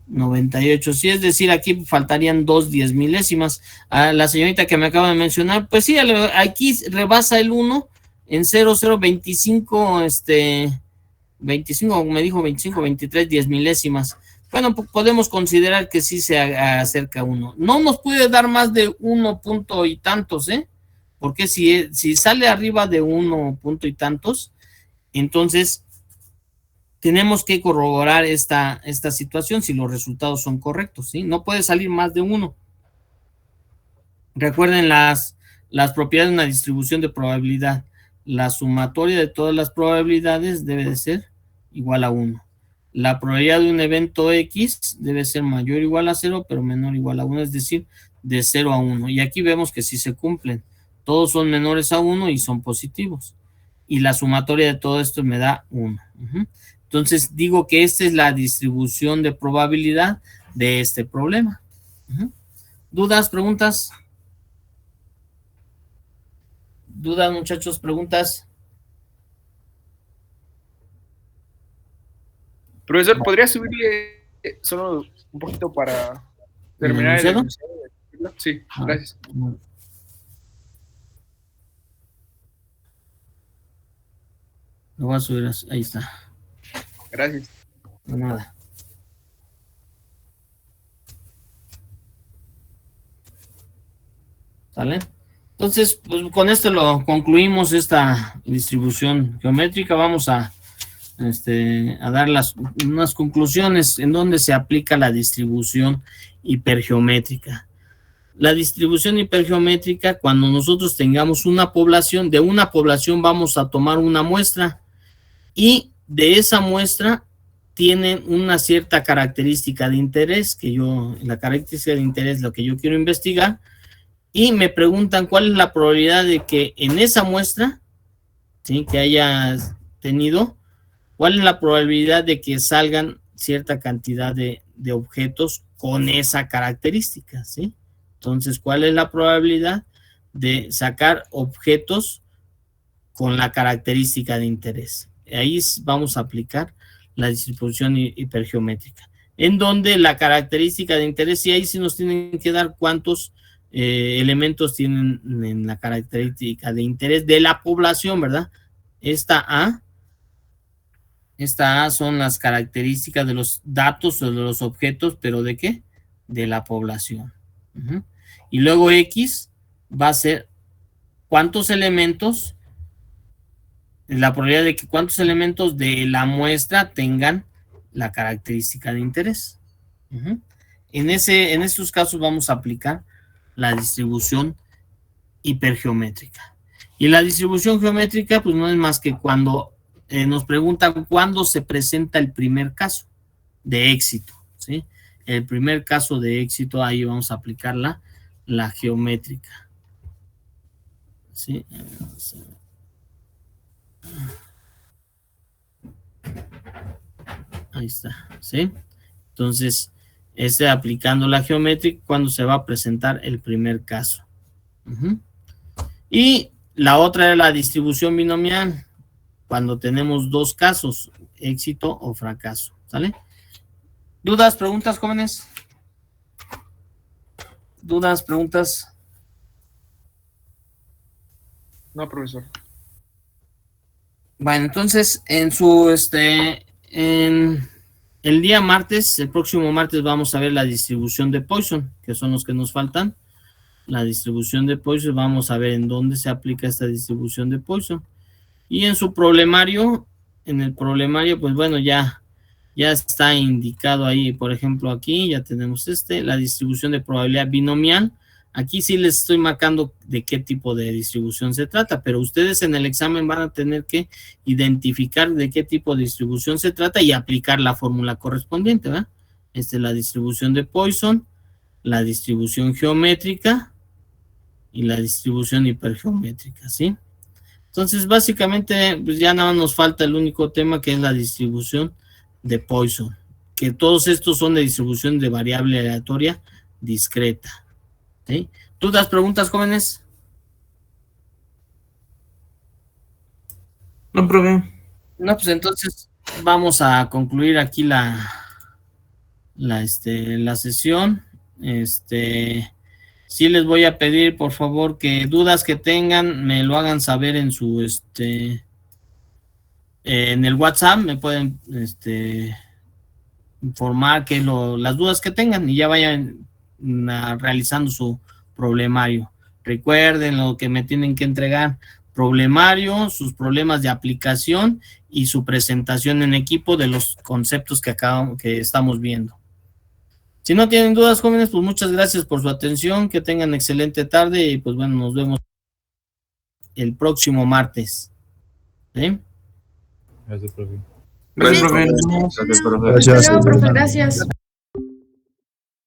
98, sí, es decir, aquí faltarían 2 10 milésimas. A la señorita que me acaba de mencionar, pues sí, aquí rebasa el 1 en 0.025, 25, me dijo 25, 23 10 milésimas. Bueno, podemos considerar que sí se acerca a 1. No nos puede dar más de 1 punto y tantos, porque si sale arriba de 1 punto y tantos, entonces tenemos que corroborar esta situación si los resultados son correctos, ¿sí? No puede salir más de 1. Recuerden las propiedades de una distribución de probabilidad. La sumatoria de todas las probabilidades debe de ser igual a 1. La probabilidad de un evento X debe ser mayor o igual a 0, pero menor o igual a 1, es decir, de 0 a 1. Y aquí vemos que sí se cumplen. Todos son menores a 1 y son positivos. Y la sumatoria de todo esto me da 1. Entonces digo que esta es la distribución de probabilidad de este problema. ¿Dudas, preguntas? ¿Dudas, muchachos, preguntas? Profesor, ¿podría subirle solo un poquito para terminar el enunciado? Sí, gracias. Lo voy a subir, ahí está. Gracias. De nada. ¿Sale? Entonces, pues con esto lo concluimos esta distribución geométrica. Vamos a dar unas conclusiones en donde se aplica la distribución hipergeométrica. la distribución hipergeométrica, cuando nosotros tengamos una población, de una población vamos a tomar una muestra y de esa muestra tienen una cierta característica de interés, la característica de interés es lo que yo quiero investigar, y me preguntan cuál es la probabilidad de que en esa muestra, ¿sí?, que hayas tenido, cuál es la probabilidad de que salgan cierta cantidad de objetos con esa característica, ¿sí? Entonces, ¿cuál es la probabilidad de sacar objetos con la característica de interés? Ahí vamos a aplicar la distribución hipergeométrica, en donde la característica de interés, y ahí sí nos tienen que dar cuántos elementos tienen en la característica de interés de la población, ¿verdad? Esta A son las características de los datos o de los objetos, pero ¿de qué? De la población. Y luego X va a ser cuántos elementos, la probabilidad de que cuántos elementos de la muestra tengan la característica de interés. En estos casos vamos a aplicar la distribución hipergeométrica. Y la distribución geométrica, pues no es más que cuando nos preguntan cuándo se presenta el primer caso de éxito, ¿sí? El primer caso de éxito, ahí vamos a aplicar la geométrica, ¿sí? Ahí está, ¿sí? Entonces, aplicando la geométrica cuando se va a presentar el primer caso. Y la otra es la distribución binomial, cuando tenemos dos casos, éxito o fracaso, ¿sale? ¿Dudas, preguntas, jóvenes? ¿Dudas, preguntas? No, profesor. Bueno, entonces, en el día martes, el próximo martes, vamos a ver la distribución de Poisson, que son los que nos faltan. La distribución de Poisson, vamos a ver en dónde se aplica esta distribución de Poisson. Y en su problemario, pues bueno, ya está indicado ahí, por ejemplo, aquí ya tenemos la distribución de probabilidad binomial. Aquí sí les estoy marcando de qué tipo de distribución se trata, pero ustedes en el examen van a tener que identificar de qué tipo de distribución se trata y aplicar la fórmula correspondiente, ¿verdad? Esta es la distribución de Poisson, la distribución geométrica y la distribución hipergeométrica, ¿sí? Entonces, básicamente, pues ya nada más nos falta el único tema, que es la distribución de Poisson, que todos estos son de distribución de variable aleatoria discreta, ¿sí? ¿Dudas, preguntas, jóvenes? No, profe. No, pues entonces vamos a concluir aquí la sesión. Sí les voy a pedir, por favor, que dudas que tengan me lo hagan saber en su en el WhatsApp. Me pueden informar las dudas que tengan y ya vayan realizando su problemario. Recuerden lo que me tienen que entregar: problemario, sus problemas de aplicación y su presentación en equipo de los conceptos que estamos viendo. Si no tienen dudas, jóvenes, pues muchas gracias por su atención, que tengan excelente tarde y pues bueno, nos vemos el próximo martes. ¿Sí? Gracias, profe. Gracias, profe. Hasta luego, profe, gracias.